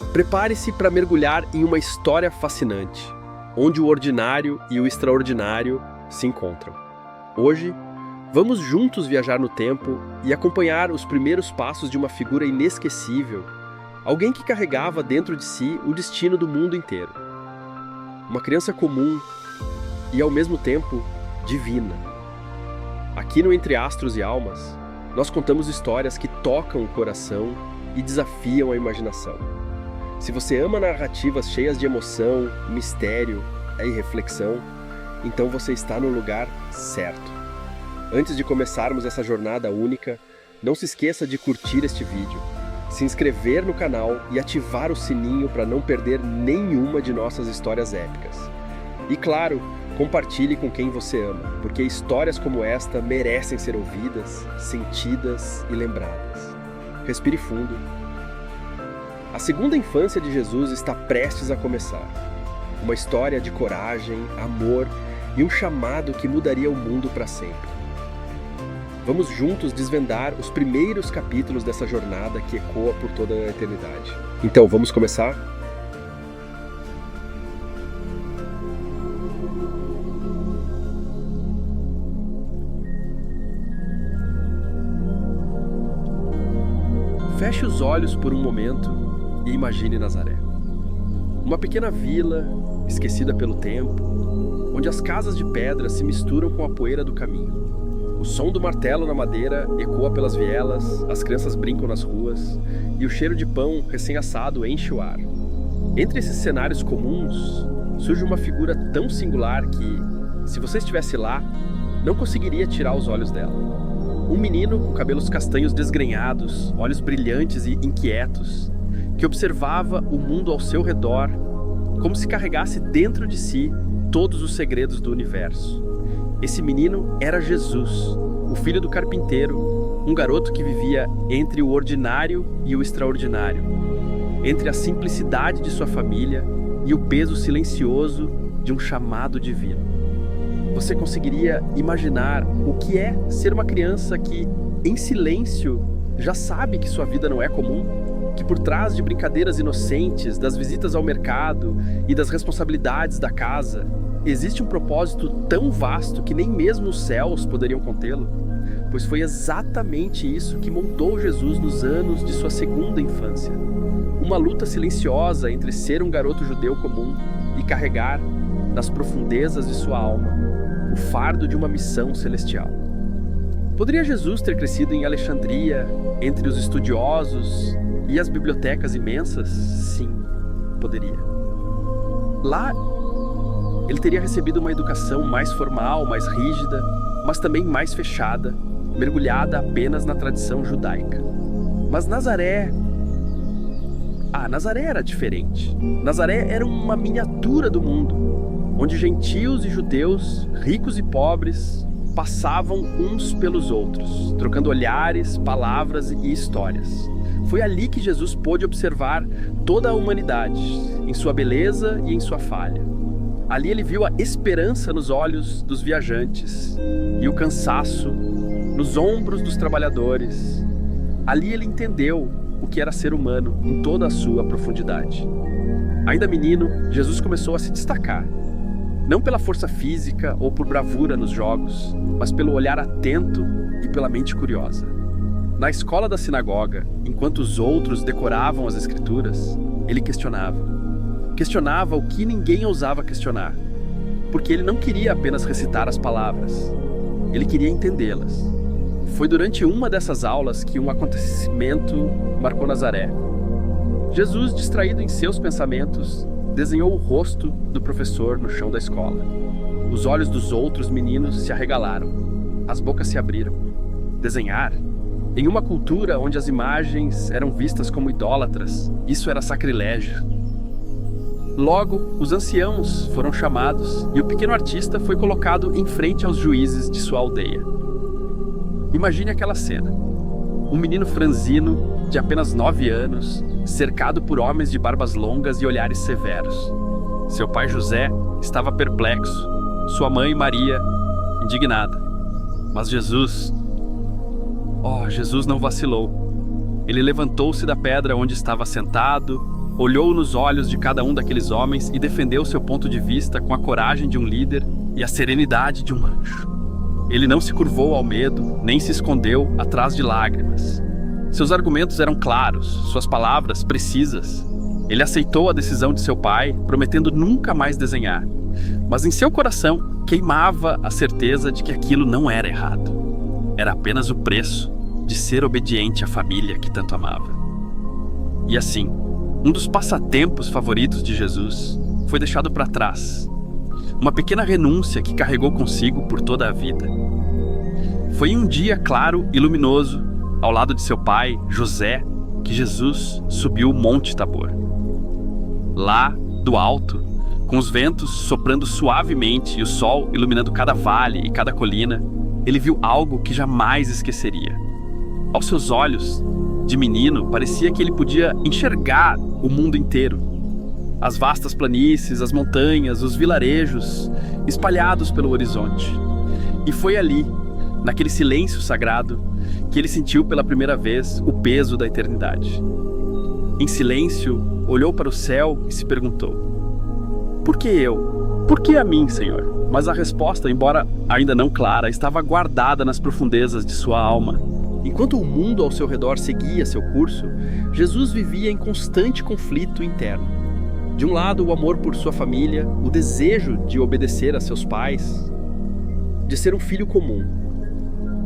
Prepare-se para mergulhar em uma história fascinante, onde o ordinário e o extraordinário se encontram. Hoje, vamos juntos viajar no tempo e acompanhar os primeiros passos de uma figura inesquecível, alguém que carregava dentro de si o destino do mundo inteiro. Uma criança comum e, ao mesmo tempo, divina. Aqui no Entre Astros e Almas, nós contamos histórias que tocam o coração e desafiam a imaginação. Se você ama narrativas cheias de emoção, mistério e reflexão, então você está no lugar certo. Antes de começarmos essa jornada única, não se esqueça de curtir este vídeo, se inscrever no canal e ativar o sininho para não perder nenhuma de nossas histórias épicas. E claro, compartilhe com quem você ama, porque histórias como esta merecem ser ouvidas, sentidas e lembradas. Respire fundo. A segunda infância de Jesus está prestes a começar. Uma história de coragem, amor e um chamado que mudaria o mundo para sempre. Vamos juntos desvendar os primeiros capítulos dessa jornada que ecoa por toda a eternidade. Então, vamos começar? Feche os olhos por um momento e imagine Nazaré. Uma pequena vila, esquecida pelo tempo, onde as casas de pedra se misturam com a poeira do caminho. O som do martelo na madeira ecoa pelas vielas, as crianças brincam nas ruas e o cheiro de pão recém-assado enche o ar. Entre esses cenários comuns, surge uma figura tão singular que, se você estivesse lá, não conseguiria tirar os olhos dela. Um menino com cabelos castanhos desgrenhados, olhos brilhantes e inquietos, que observava o mundo ao seu redor, como se carregasse dentro de si todos os segredos do universo. Esse menino era Jesus, o filho do carpinteiro, um garoto que vivia entre o ordinário e o extraordinário, entre a simplicidade de sua família e o peso silencioso de um chamado divino. Você conseguiria imaginar o que é ser uma criança que, em silêncio, já sabe que sua vida não é comum? Que por trás de brincadeiras inocentes, das visitas ao mercado e das responsabilidades da casa, existe um propósito tão vasto que nem mesmo os céus poderiam contê-lo? Pois foi exatamente isso que moldou Jesus nos anos de sua segunda infância. Uma luta silenciosa entre ser um garoto judeu comum e carregar, nas profundezas de sua alma, o fardo de uma missão celestial. Poderia Jesus ter crescido em Alexandria, entre os estudiosos e as bibliotecas imensas? Sim, poderia. Lá, ele teria recebido uma educação mais formal, mais rígida, mas também mais fechada, mergulhada apenas na tradição judaica. Mas Nazaré... Nazaré era diferente. Nazaré era uma miniatura do mundo, onde gentios e judeus, ricos e pobres, passavam uns pelos outros, trocando olhares, palavras e histórias. Foi ali que Jesus pôde observar toda a humanidade, em sua beleza e em sua falha. Ali ele viu a esperança nos olhos dos viajantes e o cansaço nos ombros dos trabalhadores. Ali ele entendeu o que era ser humano em toda a sua profundidade. Ainda menino, Jesus começou a se destacar, não pela força física ou por bravura nos jogos, mas pelo olhar atento e pela mente curiosa. Na escola da sinagoga, enquanto os outros decoravam as escrituras, ele questionava. Questionava o que ninguém ousava questionar, porque ele não queria apenas recitar as palavras, ele queria entendê-las. Foi durante uma dessas aulas que um acontecimento marcou Nazaré. Jesus, distraído em seus pensamentos, desenhou o rosto do professor no chão da escola. Os olhos dos outros meninos se arregalaram, as bocas se abriram. Desenhar? Em uma cultura onde as imagens eram vistas como idólatras, isso era sacrilégio. Logo, os anciãos foram chamados e o pequeno artista foi colocado em frente aos juízes de sua aldeia. Imagine aquela cena. Um menino franzino, de apenas 9 anos, cercado por homens de barbas longas e olhares severos. Seu pai José estava perplexo, sua mãe Maria, indignada. Mas Jesus não vacilou. Ele levantou-se da pedra onde estava sentado, olhou nos olhos de cada um daqueles homens e defendeu seu ponto de vista com a coragem de um líder e a serenidade de um anjo. Ele não se curvou ao medo, nem se escondeu atrás de lágrimas. Seus argumentos eram claros, suas palavras precisas. Ele aceitou a decisão de seu pai, prometendo nunca mais desenhar. Mas em seu coração queimava a certeza de que aquilo não era errado. Era apenas o preço de ser obediente à família que tanto amava. E assim, um dos passatempos favoritos de Jesus foi deixado para trás. Uma pequena renúncia que carregou consigo por toda a vida. Foi em um dia claro e luminoso, ao lado de seu pai, José, que Jesus subiu o Monte Tabor. Lá, do alto, com os ventos soprando suavemente e o sol iluminando cada vale e cada colina, ele viu algo que jamais esqueceria. Aos seus olhos, de menino, parecia que ele podia enxergar o mundo inteiro. As vastas planícies, as montanhas, os vilarejos, espalhados pelo horizonte. E foi ali, naquele silêncio sagrado, que ele sentiu pela primeira vez o peso da eternidade. Em silêncio, olhou para o céu e se perguntou: por que eu? Por que a mim, Senhor? Mas a resposta, embora ainda não clara, estava guardada nas profundezas de sua alma. Enquanto o mundo ao seu redor seguia seu curso, Jesus vivia em constante conflito interno. De um lado, o amor por sua família, o desejo de obedecer a seus pais, de ser um filho comum.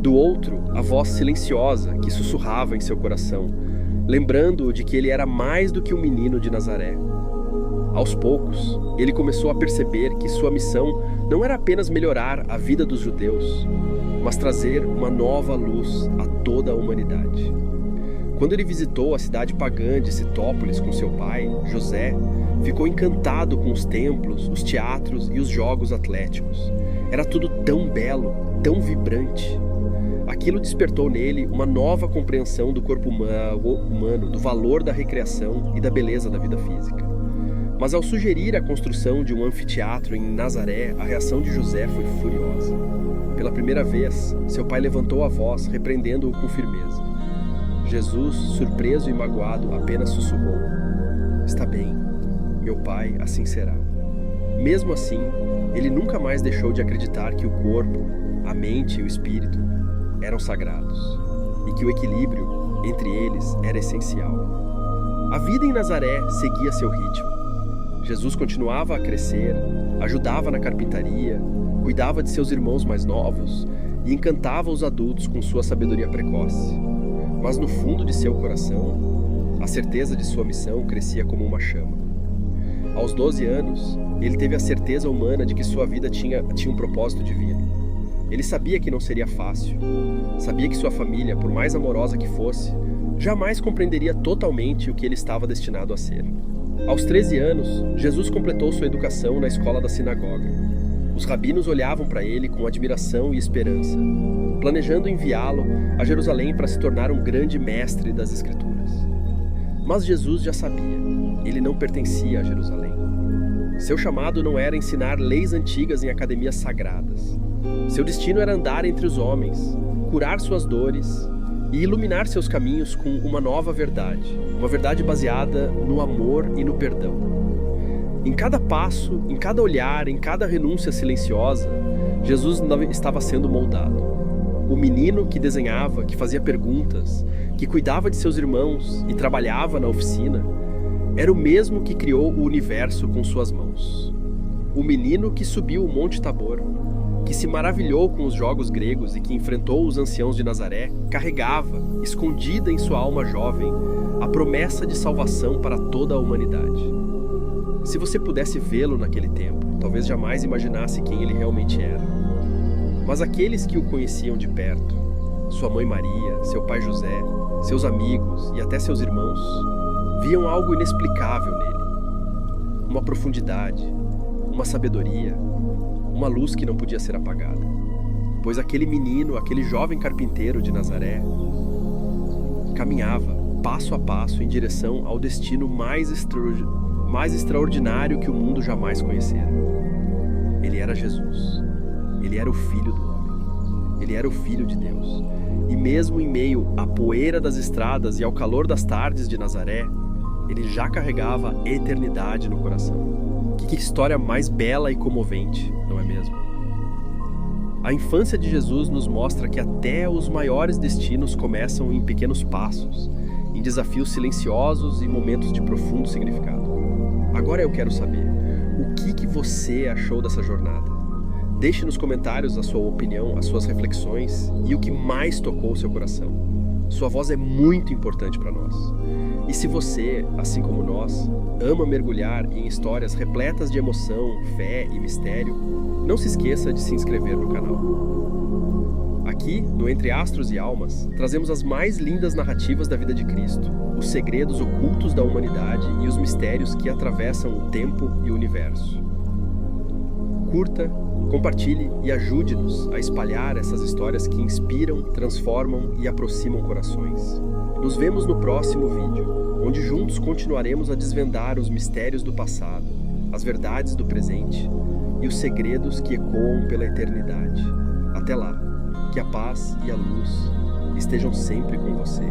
Do outro, a voz silenciosa que sussurrava em seu coração, lembrando-o de que ele era mais do que um menino de Nazaré. Aos poucos, ele começou a perceber que sua missão não era apenas melhorar a vida dos judeus, mas trazer uma nova luz a toda a humanidade. Quando ele visitou a cidade pagã de Citópolis com seu pai, José, ficou encantado com os templos, os teatros e os jogos atléticos. Era tudo tão belo, tão vibrante. Aquilo despertou nele uma nova compreensão do corpo humano, do valor da recreação e da beleza da vida física. Mas ao sugerir a construção de um anfiteatro em Nazaré, a reação de José foi furiosa. Pela primeira vez, seu pai levantou a voz, repreendendo-o com firmeza. Jesus, surpreso e magoado, apenas sussurrou: está bem, meu pai, assim será. Mesmo assim, ele nunca mais deixou de acreditar que o corpo, a mente e o espírito eram sagrados, e que o equilíbrio entre eles era essencial. A vida em Nazaré seguia seu ritmo. Jesus continuava a crescer, ajudava na carpintaria, cuidava de seus irmãos mais novos e encantava os adultos com sua sabedoria precoce. Mas no fundo de seu coração, a certeza de sua missão crescia como uma chama. Aos 12 anos, ele teve a certeza humana de que sua vida tinha um propósito divino. Ele sabia que não seria fácil. Sabia que sua família, por mais amorosa que fosse, jamais compreenderia totalmente o que ele estava destinado a ser. Aos 13 anos, Jesus completou sua educação na escola da sinagoga. Os rabinos olhavam para ele com admiração e esperança, planejando enviá-lo a Jerusalém para se tornar um grande mestre das Escrituras. Mas Jesus já sabia, ele não pertencia a Jerusalém. Seu chamado não era ensinar leis antigas em academias sagradas. Seu destino era andar entre os homens, curar suas dores e iluminar seus caminhos com uma nova verdade, uma verdade baseada no amor e no perdão. Em cada passo, em cada olhar, em cada renúncia silenciosa, Jesus estava sendo moldado. O menino que desenhava, que fazia perguntas, que cuidava de seus irmãos e trabalhava na oficina, era o mesmo que criou o universo com suas mãos. O menino que subiu o Monte Tabor, que se maravilhou com os jogos gregos e que enfrentou os anciãos de Nazaré, carregava, escondida em sua alma jovem, a promessa de salvação para toda a humanidade. Se você pudesse vê-lo naquele tempo, talvez jamais imaginasse quem ele realmente era. Mas aqueles que o conheciam de perto, sua mãe Maria, seu pai José, seus amigos e até seus irmãos, viam algo inexplicável nele. Uma profundidade, uma sabedoria, uma luz que não podia ser apagada. Pois aquele menino, aquele jovem carpinteiro de Nazaré, caminhava passo a passo em direção ao destino mais extraordinário que o mundo jamais conhecera. Ele era Jesus. Ele era o Filho do Homem. Ele era o Filho de Deus. E mesmo em meio à poeira das estradas e ao calor das tardes de Nazaré, ele já carregava a eternidade no coração. Que história mais bela e comovente, não é mesmo? A infância de Jesus nos mostra que até os maiores destinos começam em pequenos passos, em desafios silenciosos e momentos de profundo significado. Agora eu quero saber, o que você achou dessa jornada? Deixe nos comentários a sua opinião, as suas reflexões e o que mais tocou o seu coração. Sua voz é muito importante para nós. E se você, assim como nós, ama mergulhar em histórias repletas de emoção, fé e mistério, não se esqueça de se inscrever no canal. Aqui, no Entre Astros e Almas, trazemos as mais lindas narrativas da vida de Cristo, os segredos ocultos da humanidade e os mistérios que atravessam o tempo e o universo. Curta, compartilhe e ajude-nos a espalhar essas histórias que inspiram, transformam e aproximam corações. Nos vemos no próximo vídeo, onde juntos continuaremos a desvendar os mistérios do passado, as verdades do presente e os segredos que ecoam pela eternidade. Até lá, que a paz e a luz estejam sempre com você.